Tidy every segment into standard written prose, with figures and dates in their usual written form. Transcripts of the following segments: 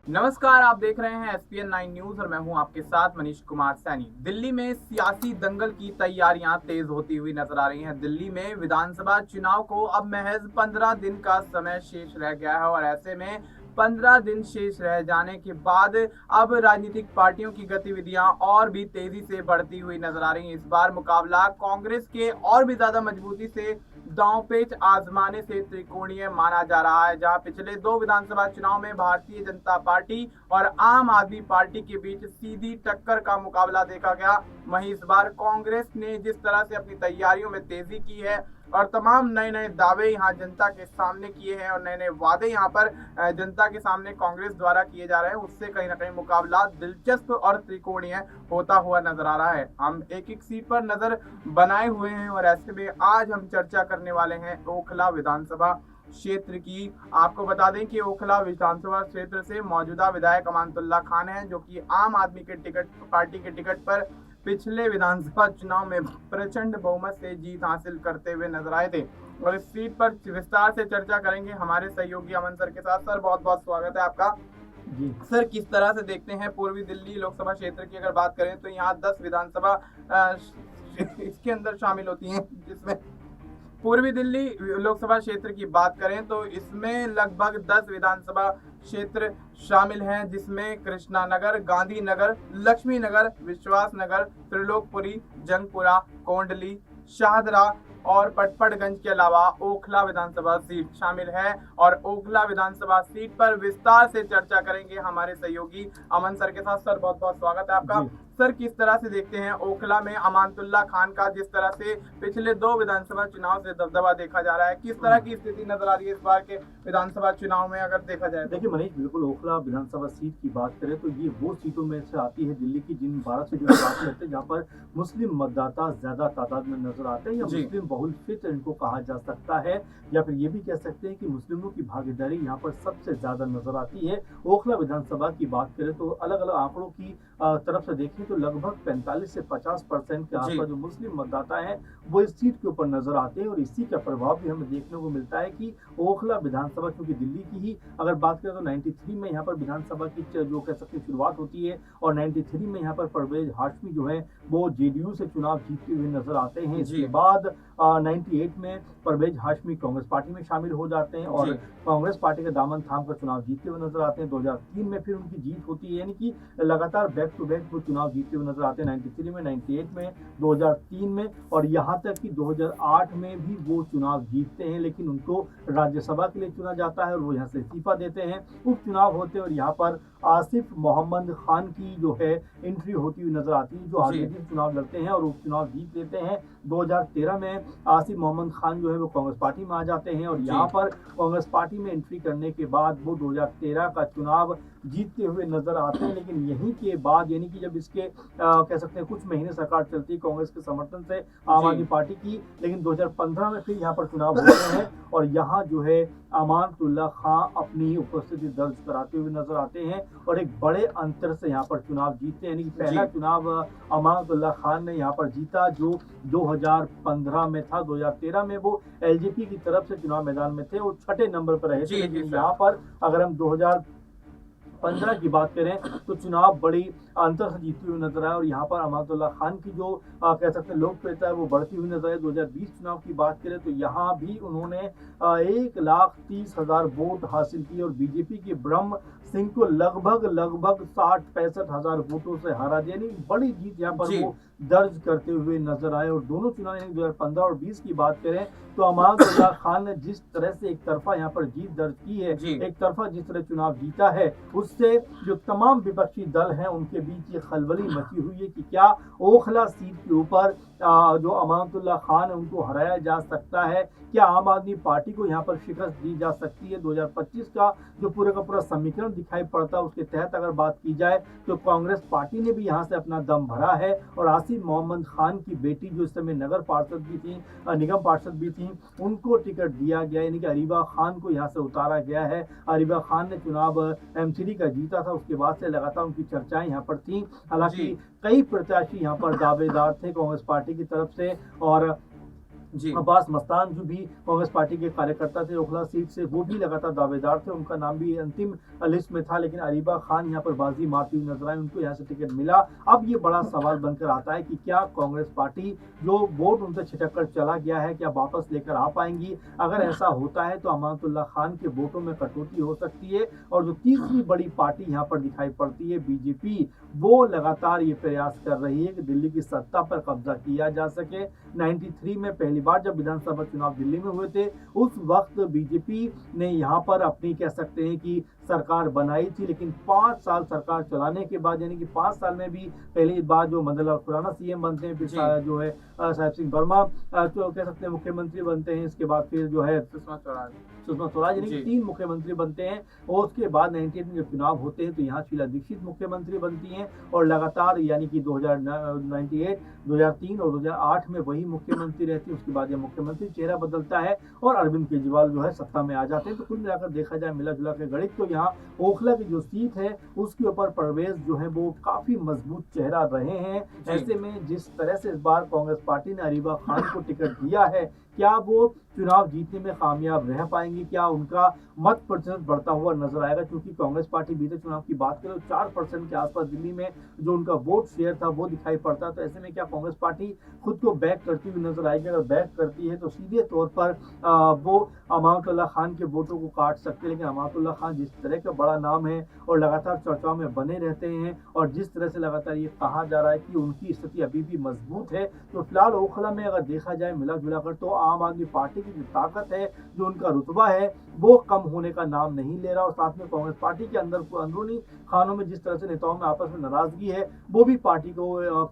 नमस्कार, आप देख रहे हैं एसपीएन 9 न्यूज और मैं हूं आपके साथ मनीष कुमार सैनी। दिल्ली में सियासी दंगल की तैयारियां तेज होती हुई नजर आ रही हैं। दिल्ली में विधानसभा चुनाव को अब महज 15 दिन का समय शेष रह गया है और ऐसे में 15 दिन शेष रह जाने के बाद अब राजनीतिक पार्टियों की गतिविधियां और भी तेजी से बढ़ती हुई नजर आ रही हैं। इस बार मुकाबला कांग्रेस के और भी ज्यादा मजबूती से दांवपेच आजमाने से त्रिकोणीय माना जा रहा है, जहां पिछले दो विधानसभा चुनाव में भारतीय जनता पार्टी और आम आदमी पार्टी के बीच सीधी टक्कर का मुकाबला देखा गया। वहीं इस बार कांग्रेस ने जिस तरह से अपनी तैयारियों में तेजी की है और तमाम नए नए दावे यहाँ जनता के सामने किए हैं और नए नए वादे यहाँ पर जनता के सामने कांग्रेस द्वारा किए जा रहे हैं, उससे कहीं ना कहीं मुकाबला दिलचस्प और त्रिकोणीय होता हुआ नजर आ रहा है। हम एक एक सीट पर नजर बनाए हुए हैं और ऐसे में आज हम चर्चा करने वाले हैं ओखला विधानसभा क्षेत्र की। आपको बता दें कि ओखला विधानसभा क्षेत्र से मौजूदा विधायक अमानतुल्लाह खान हैं, जो कि आम आदमी के टिकट पार्टी के टिकट पर पिछले विधानसभा चुनाव में प्रचंड बहुमत से जीत हासिल करते हुए नजर आए थे। और इस सीट पर विस्तार से चर्चा करेंगे हमारे सहयोगी अमन सर के साथ। सर, बहुत बहुत स्वागत है आपका। जी सर, किस तरह से देखते हैं पूर्वी दिल्ली लोकसभा क्षेत्र की अगर बात करें तो यहाँ 10 विधानसभा इसके अंदर शामिल होती हैं, जिसमें पूर्वी दिल्ली लोकसभा क्षेत्र की बात करें तो इसमें लगभग 10 विधानसभा क्षेत्र शामिल हैं, जिसमें कृष्णा नगर, गांधी नगर, लक्ष्मी नगर, विश्वास नगर, त्रिलोकपुरी, जंगपुरा, कोंडली, शाहदरा और पटपड़गंज के अलावा ओखला विधानसभा सीट शामिल है। और ओखला विधानसभा सीट पर विस्तार से चर्चा करेंगे हमारे सहयोगी अमन सर के साथ। सर, बहुत बहुत स्वागत है आपका। सर, किस तरह से देखते हैं ओखला में अमानतुल्लाह खान का, जिस तरह से पिछले दो विधानसभा चुनाव से दबदबा देखा जा रहा है, किस तरह की स्थिति नजर आ रही है इस बार के विधानसभा चुनाव में अगर देखा जाए? देखिए मनीष, बिल्कुल ओखला विधानसभा सीट की बात करें तो ये वो सीटों में से आती है दिल्ली की जिन 12 सीटों की बात करते हैं जहाँ पर मुस्लिम मतदाता ज्यादा तादाद में नजर आते हैं, या मुस्लिम बहुल क्षेत्र इनको कहा जा सकता है, या फिर ये भी कह सकते हैं कि मुस्लिमों की भागीदारी यहाँ पर सबसे ज्यादा नजर आती है। ओखला विधानसभा की बात करें तो अलग अलग आंकड़ों की तरफ से देखें तो लगभग 45 से 50% के आसपास जो मुस्लिम मतदाता हैं वो इस सीट के ऊपर नजर आते हैं। और इसी का प्रभाव भी हमें देखने को मिलता है कि ओखला विधानसभा, क्योंकि दिल्ली की ही अगर बात करें तो 93 में यहाँ पर विधानसभा की जो कह सकते शुरुआत होती है, और 93 में यहाँ पर परवेज हाशमी जो है वो जेडीयू से चुनाव जीतते हुए नजर आते हैं। इसके बाद 98 में परवेज हाशमी कांग्रेस पार्टी में शामिल हो जाते हैं और कांग्रेस पार्टी का दामन थाम कर चुनाव जीतते हुए नजर आते हैं। 2003 में फिर उनकी जीत होती है, यानी कि लगातार बैक टू बैक वो चुनाव जीतते हुए नजर आते हैं। 93 में, 98 में, 2003 में, और यहाँ तक कि 2008 में भी वो चुनाव जीतते हैं, लेकिन उनको राज्यसभा के लिए चुना जाता है और वो यहाँ से इस्तीफा देते हैं। उपचुनाव होते हैं और यहाँ पर आसिफ मोहम्मद खान की जो है एंट्री होती हुई नजर आती है, जो आगे चुनाव लड़ते हैं और उपचुनाव जीत लेते हैं। 2013 में आसिफ मोहम्मद खान जो है वो कांग्रेस पार्टी में आ जाते हैं और यहाँ पर कांग्रेस पार्टी में एंट्री करने के बाद वो 2013 का चुनाव जीतते हुए नजर आते हैं। लेकिन यहीं के बाद, यानी कि जब इसके कह सकते हैं कुछ महीने सरकार चलती है कांग्रेस के समर्थन से आम आदमी पार्टी की, लेकिन 2015 में फिर यहाँ पर चुनाव होते हैं और यहाँ जो है अमानतुल्लाह खान अपनी उपस्थिति दर्ज कराते हुए नजर आते हैं और एक बड़े अंतर से यहाँ पर चुनाव जीतते हैं। यानी कि पहला चुनाव अमानतुल्लाह खान ने यहाँ पर जीता जो 2015 में था। 2013 में वो एलजेपी की तरफ से चुनाव मैदान में थे और छठे नंबर पर रहे थे। लेकिन यहाँ पर अगर हम 2015 की बात करें तो चुनाव बड़ी अंतर से जीतती हुई नजर आए और यहाँ पर अमानतुल्लाह खान की जो कह सकते हैं लोकप्रियता है वो बढ़ती हुई नजर आई। 2020 चुनाव की बात करें तो यहाँ भी उन्होंने 1,30,000 वोट हासिल किए और बीजेपी के ब्रह्म सिंह को लगभग 60-65 हजार वोटों से हरा दिया। यानी बड़ी जीत यहाँ पर वो दर्ज करते हुए नजर आए। और दोनों चुनाव यानी 2015 और 20 की बात करें तो अमानतुल्लाह खान ने जिस तरह से एक तरफा यहाँ पर जीत दर्ज की है, एक तरफा जिस तरह चुनाव जीता है, उससे जो तमाम विपक्षी दल हैं उनके बीच ये खलबली मची हुई है कि क्या ओखला सीट के ऊपर जो अमानतुल्लाह खान है उनको हराया जा सकता है, क्या आम आदमी पार्टी को यहाँ पर शिकस्त दी जा सकती है। 2025 का जो पूरा का पूरा समीकरण दिखाई पड़ता है उसके तहत अगर बात की जाए तो कांग्रेस पार्टी ने भी यहाँ से अपना दम भरा है और आसिफ मोहम्मद खान की बेटी जो इस समय नगर पार्षद भी थी, निगम पार्षद भी थी, उनको टिकट दिया गया, यानी कि अरीबा खान को यहाँ से उतारा गया है। अरीबा खान ने चुनाव एमसीडी का जीता था, उसके बाद से लगातार उनकी चर्चाएं यहाँ पर थी। हालांकि कई प्रत्याशी यहाँ पर दावेदार थे कांग्रेस पार्टी की तरफ से और जी अब्बास मस्तान जो भी कांग्रेस पार्टी के कार्यकर्ता थे ओखला सीट से, वो भी लगातार दावेदार थे, उनका नाम भी अंतिम लिस्ट में था, लेकिन अरीबा खान यहाँ पर बाजी मारती हुई नजर आई, उनको यहाँ से टिकट मिला। अब ये बड़ा सवाल बनकर आता है कि क्या कांग्रेस पार्टी जो वोट उनसे छिटक कर चला गया है क्या वापस लेकर आ पाएंगी? अगर ऐसा होता है तो अमानतुल्लाह खान के वोटों में कटौती हो सकती है। और जो तीसरी बड़ी पार्टी यहाँ पर दिखाई पड़ती है बीजेपी, वो लगातार ये प्रयास कर रही है कि दिल्ली की सत्ता पर कब्जा किया जा सके। 93 में पहली बार जब विधानसभा चुनाव दिल्ली में हुए थे, उस वक्त बीजेपी ने यहाँ पर अपनी कह सकते हैं कि सरकार बनाई थी, लेकिन 5 साल सरकार चलाने के बाद, यानी कि 5 साल में भी पहली बार जो मदन लाल खुराना सीएम बनते हैं, फिर जो है साहिब सिंह वर्मा जो कह सकते हैं मुख्यमंत्री बनते हैं, इसके बाद फिर जो है सुषमा स्वराज, यानी कि 3 मुख्यमंत्री बनते हैं। और उसके बाद 98 में जब चुनाव होते हैं तो यहाँ शीला दीक्षित मुख्यमंत्री बनती हैं, और लगातार यानी कि 2098, 2003 और 2008 में वही मुख्यमंत्री रहती है। उसके बाद यह मुख्यमंत्री चेहरा बदलता है और अरविंद केजरीवाल जो है सत्ता में आ जाते हैं। तो कुल मिलाकर देखा जाए, मिला जुला के गणित, तो यहाँ ओखला की जो सीट है उसके ऊपर परवेज जो है वो काफी मजबूत चेहरा रहे हैं। ऐसे में जिस तरह से इस बार कांग्रेस पार्टी ने अरीबा खान को टिकट दिया है, क्या वो चुनाव जीतने में कामयाब रह पाएंगे? क्या उनका मत प्रतिशत बढ़ता हुआ नजर आएगा? क्योंकि कांग्रेस पार्टी बीते चुनाव की बात करें तो 4% के आसपास दिल्ली में जो उनका वोट शेयर था वो दिखाई पड़ता। तो ऐसे में क्या कांग्रेस पार्टी खुद को बैक करती हुई नजर आएगी? अगर बैक करती है तो सीधे तौर पर वो अमानतुल्लाह खान के वोटों को काट सकते हैं। लेकिन अमानतुल्लाह खान जिस तरह का बड़ा नाम है और लगातार चर्चाओं में बने रहते हैं, और जिस तरह से लगातार ये कहा जा रहा है कि उनकी स्थिति अभी भी मजबूत है, तो फिलहाल ओखला में अगर देखा जाए मिला जुला कर, तो आम आदमी पार्टी की जो ताकत है, जो उनका रुतबा है, वो कम होने का नाम नहीं ले रहा। और साथ में कांग्रेस पार्टी के अंदर अंदरूनी खानों में जिस तरह से नेताओं में आपस में नाराजगी है, वो भी पार्टी को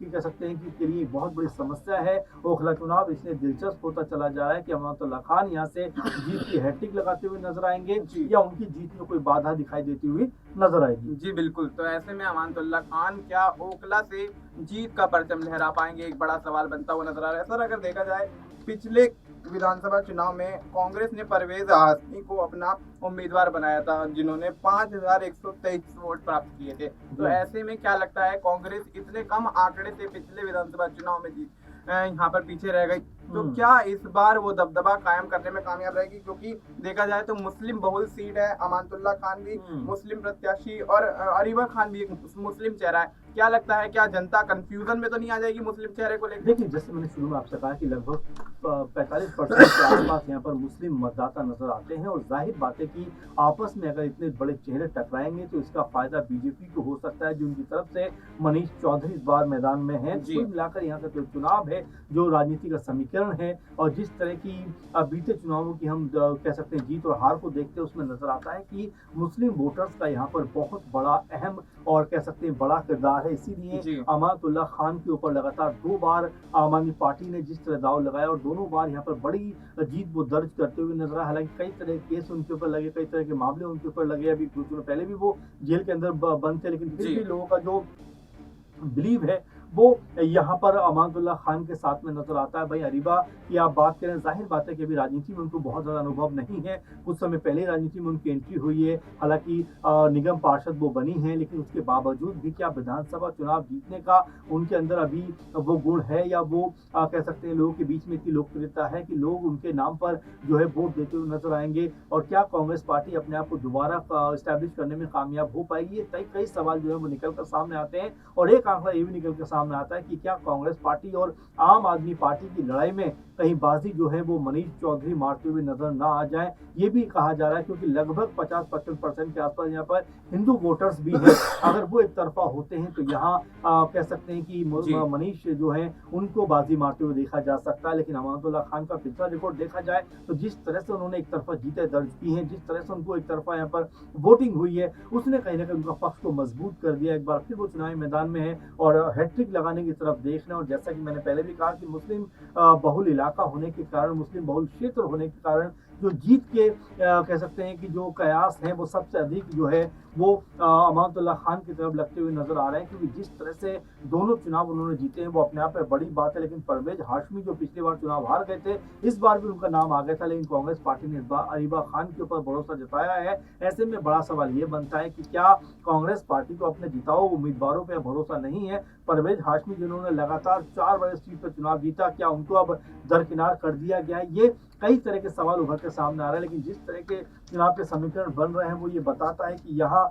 कह सकते हैं कि के लिए बहुत बड़ी समस्या है। ओखला चुनाव इसलिए दिलचस्प होता चला जा रहा है कि अमानतुल्लाह खान यहाँ से जीत की हैट्रिक लगाते हुए नजर आएंगे या उनकी जीत में कोई बाधा दिखाई देती हुई नजर आएगी। जी बिल्कुल। तो ऐसे में अमानतुल्लाह खान क्या ओखला से जीत का परचम लहरा पाएंगे, एक बड़ा सवाल बनता हुआ नजर आ रहा है। सर, अगर देखा जाए पिछले विधानसभा चुनाव में कांग्रेस ने परवेज हाशमी को अपना उम्मीदवार बनाया था, जिन्होंने 5123 वोट प्राप्त किए थे। तो ऐसे में क्या लगता है, कांग्रेस इतने कम आंकड़े से पिछले विधानसभा चुनाव में यहाँ पर पीछे रह गई, तो क्या इस बार वो दबदबा कायम करने में कामयाब रहेगी? क्योंकि देखा जाए तो मुस्लिम बहुल सीट है, अमानतुल्लाह खान भी मुस्लिम प्रत्याशी और अरीबा खान भी एक मुस्लिम चेहरा है। क्या लगता है, क्या जनता कंफ्यूजन में तो नहीं आ जाएगी मुस्लिम चेहरे को लेकर? देखिए, जैसे मैंने शुरू में आपसे कहा कि लगभग 45% के आसपास यहाँ पर मुस्लिम मतदाता नजर आते हैं, और जाहिर बात है कि आपस में अगर इतने बड़े चेहरे टकराएंगे तो इसका फायदा बीजेपी को हो सकता है, जो उनकी तरफ से मनीष चौधरी इस बार मैदान में है। कुल मिलाकर यहाँ का जो चुनाव है, जो राजनीति का समीकरण है, और जिस तरह की बीते चुनावों की हम कह सकते हैं जीत और हार को देखते हैं, उसमें नजर आता है कि मुस्लिम वोटर्स का यहाँ पर बहुत बड़ा अहम और कह सकते हैं बड़ा किरदार है। इसीलिए अमानतुल्लाह खान के ऊपर लगातार 2 बार आम आदमी पार्टी ने जिस तरह दाव लगाया, और दोनों बार यहाँ पर बड़ी जीत वो दर्ज करते हुए नजर आए। हालांकि कई तरह के केस उनके ऊपर लगे, कई तरह के मामले उनके ऊपर लगे, अभी कुछ दिनों पहले भी वो जेल के अंदर बंद थे, लेकिन फिर भी लोगों का जो बिलीव है वो यहाँ पर अमानतुल्लाह खान के साथ में नजर आता है। भाई अरीबा की आप बात करें, जाहिर बात है कि अभी राजनीति में उनको बहुत ज्यादा अनुभव नहीं है, कुछ समय पहले राजनीति में उनकी एंट्री हुई है। हालांकि निगम पार्षद वो बनी है, लेकिन उसके बावजूद भी क्या विधानसभा चुनाव जीतने का उनके अंदर अभी वो गुण है, या वो कह सकते हैं लोगों के बीच में इतनी लोकप्रियता है कि लोग उनके नाम पर जो है वोट देते हुए नजर आएंगे? और क्या कांग्रेस पार्टी अपने आप को दोबारा स्टैब्लिश करने में कामयाब हो पाएगी? ये कई सवाल जो है वो निकल कर सामने आते हैं। और एक आंकड़ा ये भी निकल कर सामने आता है कि क्या कांग्रेस पार्टी और आम आदमी पार्टी की लड़ाई में कहीं बाजी जो है वो मनीष चौधरी मारते हुए नजर ना आ जाए? ये भी कहा जा रहा है, क्योंकि लगभग 50-55% के आसपास यहाँ पर हिंदू वोटर्स भी हैं। अगर वो एक तरफा होते हैं तो यहाँ कह सकते हैं कि मनीष जो है उनको बाजी मारते हुए देखा जा सकता है। लेकिन अमानतुल्लाह खान का पिछला रिकॉर्ड देखा जाए तो जिस तरह से उन्होंने एक तरफा जीतें दर्ज की हैं, जिस तरह से उनको एक तरफा यहाँ पर वोटिंग हुई है, उसने कहीं ना कहीं उनका पक्ष को मजबूत कर दिया। एक बार फिर वो चुनावी मैदान में है और हैट्रिक लगाने की तरफ देख रहे हैं। और जैसा कि मैंने पहले भी कहा कि मुस्लिम बहुल इलाका होने के कारण, मुस्लिम बहुल क्षेत्र होने के कारण जो जीत के कह सकते हैं कि जो कयास हैं वो सबसे अधिक जो है वो अमानतुल्लाह खान की तरफ लगते हुए नजर आ रहे हैं, क्योंकि जिस तरह से दोनों चुनाव उन्होंने जीते हैं वो अपने आप में बड़ी बात है। लेकिन परवेज हाशमी जो पिछली बार चुनाव हार गए थे, इस बार भी उनका नाम आ गया था, लेकिन कांग्रेस पार्टी ने इस बार अरीबा खान के ऊपर भरोसा जताया है। ऐसे में बड़ा सवाल ये बनता है कि क्या कांग्रेस पार्टी को अपने जिताओ उम्मीदवारों पर भरोसा नहीं है? परवेज हाशमी जिन्होंने लगातार 4 बार इस सीट पर चुनाव जीता, क्या उनको अब दरकिनार कर दिया गया है? ये कई तरह के सवाल उभर के सामने आ रहे हैं, लेकिन जिस तरह के चुनाव के समीकरण बन रहे हैं वो ये बताता है कि यहाँ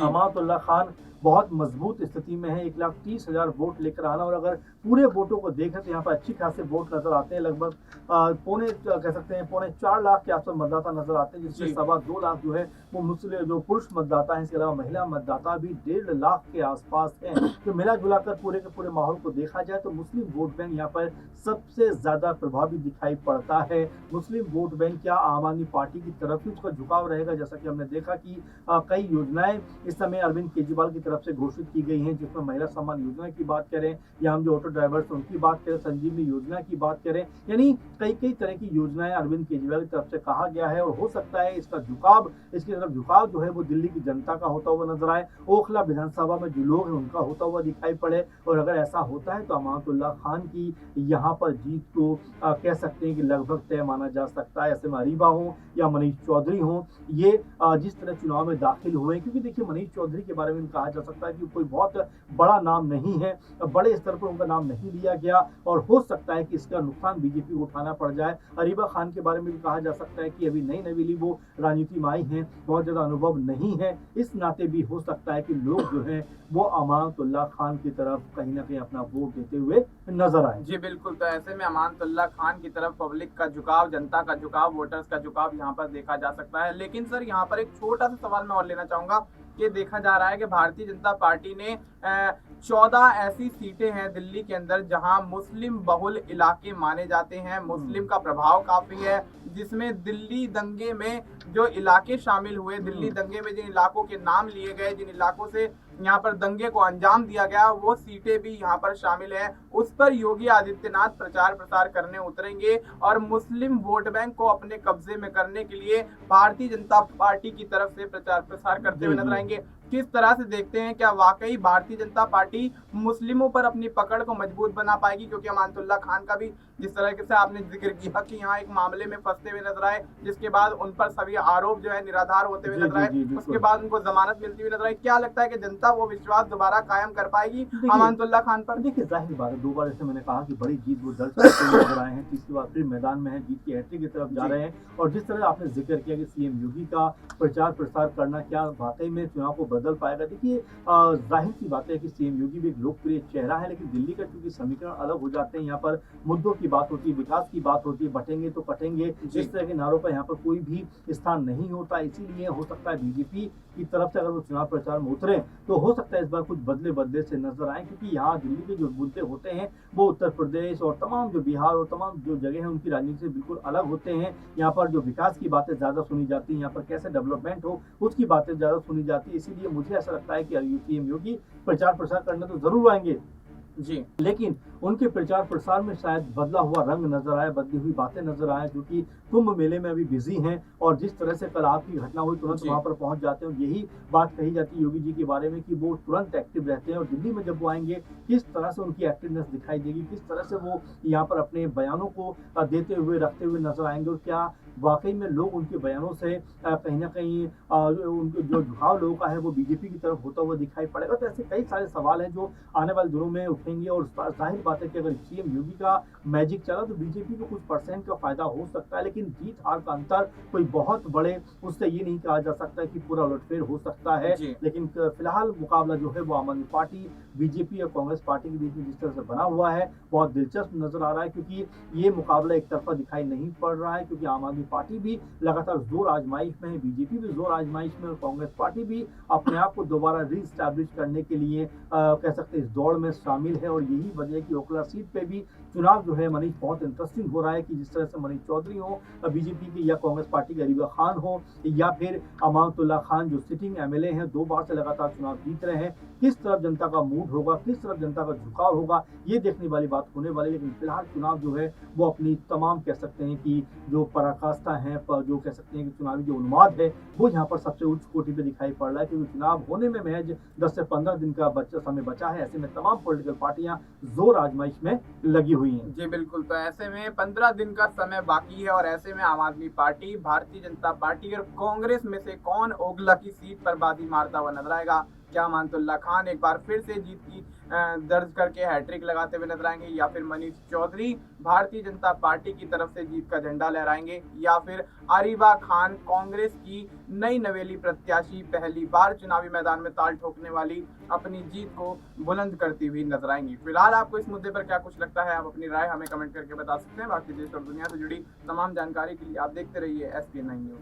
अमानतुल्लाह खान बहुत मजबूत स्थिति में है। 1,30,000 वोट लेकर आना, और अगर पूरे वोटों को देखें तो यहाँ पर अच्छी खासे वोट नजर आते हैं। लगभग पौने कह सकते हैं 4.25 लाख के आसपास मतदाता नजर आते हैं, जिसमें 2.25 लाख जो है वो मुस्लिम जो पुरुष मतदाता है। इसके अलावा महिला मतदाता भी 1.5 लाख के आसपास है। तो मिला जुलाकर पूरे के पूरे माहौल को देखा जाए तो मुस्लिम वोट बैंक यहाँ पर सबसे ज्यादा प्रभावी दिखाई पड़ता है। मुस्लिम वोट बैंक क्या आम आदमी पार्टी की तरफ ही उसका झुकाव रहेगा? जैसा कि हमने देखा कि कई योजनाएं इस समय अरविंद केजरीवाल की तरफ से घोषित की गई हैं, जिसमें महिला सम्मान योजना की बात करें या हम जो ऑटो ड्राइवर्स उनकी बात करें, संजीवनी योजना की बात करें, यानी कई तरह की योजनाएं अरविंद केजरीवाल की तरफ से कहा गया है। और हो सकता है इसका झुकाव, इसकी तरफ झुकाव जो है वो दिल्ली की जनता का होता हुआ नजर आए, ओखला विधानसभा में जो लोग हैं उनका होता हुआ दिखाई पड़े। और अगर ऐसा होता है तो अमानतुल्लाह खान की यहाँ पर जीत को कह सकते हैं कि लगभग तय माना जा सकता है। ऐसे में अरीबा हो या मनीष चौधरी हो, ये जिस तरह चुनाव में दाखिल हुए, क्योंकि देखिए मनीष चौधरी के बारे में कहा जा सकता है कि कोई बहुत बड़ा नाम नहीं है, बड़े स्तर पर उनका नाम नहीं लिया गया, और हो सकता है कि इसका नुकसान बीजेपी को उठाना पड़ जाए। अरीबा खान के बारे में भी कहा जा सकता है कि अभी नई नवीली वो राजनीति में आई हैं, बहुत ज्यादा अनुभव नहीं है, इस नाते भी हो सकता है कि लोग जो हैं वो अमानतुल्लाह खान की तरफ कहीं ना कहीं अपना वोट देते हुए नजर आए। जी बिल्कुल, तो ऐसे में अमानतुल्लाह खान की तरफ पब्लिक का झुकाव, जनता का झुकाव, वोटर्स का झुकाव यहाँ पर देखा जा सकता है। लेकिन सर यहाँ पर एक छोटा सा सवाल मैं और लेना चाहूंगा कि देखा जा रहा है कि भारतीय जनता पार्टी ने 14 ऐसी सीटें हैं दिल्ली के अंदर जहां मुस्लिम बहुल इलाके माने जाते हैं, मुस्लिम का प्रभाव काफी है, जिसमें दिल्ली दंगे में जो इलाके शामिल हुए, दिल्ली दंगे में जिन इलाकों के नाम लिए गए, जिन इलाकों से यहाँ पर दंगे को अंजाम दिया गया, वो सीटें भी यहाँ पर शामिल है। उस पर योगी आदित्यनाथ प्रचार प्रसार करने उतरेंगे और मुस्लिम वोट बैंक को अपने कब्जे में करने के लिए भारतीय जनता पार्टी की तरफ से प्रचार प्रसार करते हुए नजर आएंगे। किस तरह से देखते हैं, क्या वाकई भारतीय जनता पार्टी मुस्लिमों पर अपनी पकड़ को मजबूत बना पाएगी? क्योंकि अमानतुल्लाह खान का भी जिस तरह से आपने जिक्र किया कि यहाँ एक मामले में फंसते हुए नजर आए, जिसके बाद उन पर सभी आरोप जो है निराधार होते हुए नजर आए, उसके बाद उनको जमानत मिलती हुई नजर आई। क्या लगता है कि जनता वो विश्वास दोबारा कायम कर पाएगी अमानतुल्लाह खान पर? देखिए जाहिर बात है, 2 बार जैसे मैंने कहा कि बड़ी जीत वो दर्ज करते हुए नजर आए हैं, तीसरी बार फिर मैदान में है, जीत की हैट्रिक की तरफ जा रहे हैं। और जिस तरह आपने जिक्र किया कि सीएम योगी का प्रचार प्रसार करना क्या वाकई में चुनाव को बदल पाएगा? देखिए जाहिर सी बात है कि सीएम योगी भी एक लोकप्रिय चेहरा है, लेकिन दिल्ली का क्योंकि समीकरण अलग हो जाते हैं, यहाँ पर मुद्दों की बात होती है, विकास की बात होती है, बटेंगे तो कटेंगे, इस तरह के नारों पर यहाँ पर कोई भी स्थान नहीं होता। इसीलिए हो सकता है बीजेपी की तरफ से अगर वो चुनाव प्रचार में उतरे तो हो सकता है इस बार कुछ बदले से नजर आए, क्योंकि यहाँ दिल्ली के जो मुद्दे होते हैं वो उत्तर प्रदेश और तमाम जो बिहार और तमाम जो जगह है उनकी राजनीति से बिल्कुल अलग होते हैं। यहाँ पर जो विकास की बातें ज्यादा सुनी जाती हैं, यहाँ पर कैसे डेवलपमेंट हो उसकी बातें ज्यादा सुनी जाती है। इसीलिए मुझे ऐसा लगता है कि सीएम योगी प्रचार प्रसार करने तो जरूर आएंगे जी, लेकिन उनके प्रचार प्रसार में शायद बदला हुआ रंग नजर आए, बदली हुई बातें नजर आए, क्योंकि कुंभ मेले में अभी बिजी हैं और जिस तरह से कल आपकी घटना हुई तुरंत वहां पर पहुंच जाते हैं। यही बात कही जाती है योगी जी के बारे में कि वो तुरंत एक्टिव रहते हैं, और दिल्ली में जब वो आएंगे किस तरह से उनकी एक्टिवनेस दिखाई देगी, किस तरह से वो यहाँ पर अपने बयानों को देते हुए रखते हुए नजर आएंगे, और क्या वाकई में लोग उनके बयानों से कहीं ना कहीं उनके जो झुकाव लोगों का है वो बीजेपी की तरफ होता हुआ दिखाई पड़ेगा। तो ऐसे कई सारे सवाल हैं जो आने वाले दिनों में उठेंगे, और जाहिर बात है कि अगर सीएम योगी का मैजिक चला तो बीजेपी को कुछ % का फायदा हो सकता है, लेकिन जीत हार का अंतर कोई बहुत बड़े उससे ये नहीं कहा जा सकता कि पूरा उलटफेर हो सकता है। लेकिन फिलहाल मुकाबला जो है वो आम आदमी पार्टी, बीजेपी और कांग्रेस पार्टी के बीच में जिस तरह से बना हुआ है बहुत दिलचस्प नजर आ रहा है, क्योंकि ये मुकाबला एक तरफा दिखाई नहीं पड़ रहा है, क्योंकि आम आदमी पार्टी भी लगातार जोर आजमाइश में है, बीजेपी भी जोर आजमाइश में, और कांग्रेस पार्टी भी अपने आप को दोबारा रीस्टैब्लिश करने के लिए कह सकते हैं इस दौड़ में शामिल है। और यही वजह है कि ओखला सीट पे भी चुनाव जो है मनीष बहुत इंटरेस्टिंग हो रहा है कि जिस तरह से मनीष चौधरी हो बीजेपी के या कांग्रेस पार्टी के अरीबा खान हो या फिर अमानतुल्लाह खान जो सिटिंग एमएलए हैं 2 बार से लगातार चुनाव जीत रहे हैं, किस तरफ जनता का मूड होगा, किस तरफ जनता का झुकाव होगा, ये देखने वाली बात होने वाली है। लेकिन फिलहाल चुनाव जो है वो अपनी तमाम कह सकते हैं कि जो पराकाष्ठा है, जो कह सकते हैं कि चुनावी जो उन्माद है वो यहाँ पर सबसे उच्च कोटि पे दिखाई पड़ रहा है, क्योंकि चुनाव होने में महज 10 से 15 दिन का समय बचा है। ऐसे में तमाम पॉलिटिकल पार्टियां जोर आजमाइश में लगी हुई हैं। जी बिल्कुल, तो ऐसे में 15 दिन का समय बाकी है और ऐसे में आम आदमी पार्टी, भारतीय जनता पार्टी और कांग्रेस में से कौन ओगला की सीट पर बाजी मारता हुआ नजर आएगा? क्या अमानतुल्लाह खान एक बार फिर से जीत की दर्ज करके हैट्रिक लगाते हुए नजर आएंगे, या फिर मनीष चौधरी भारतीय जनता पार्टी की तरफ से जीत का झंडा लहराएंगे, या फिर अरीबा खान कांग्रेस की नई नवेली प्रत्याशी पहली बार चुनावी मैदान में ताल ठोकने वाली अपनी जीत को बुलंद करती हुई नजर आएंगी? फिलहाल आपको इस मुद्दे पर क्या कुछ लगता है? आप अपनी राय हमें कमेंट करके बता सकते हैं। बाकी देश और दुनिया से जुड़ी तमाम जानकारी के लिए आप देखते रहिए SPN9 न्यूज।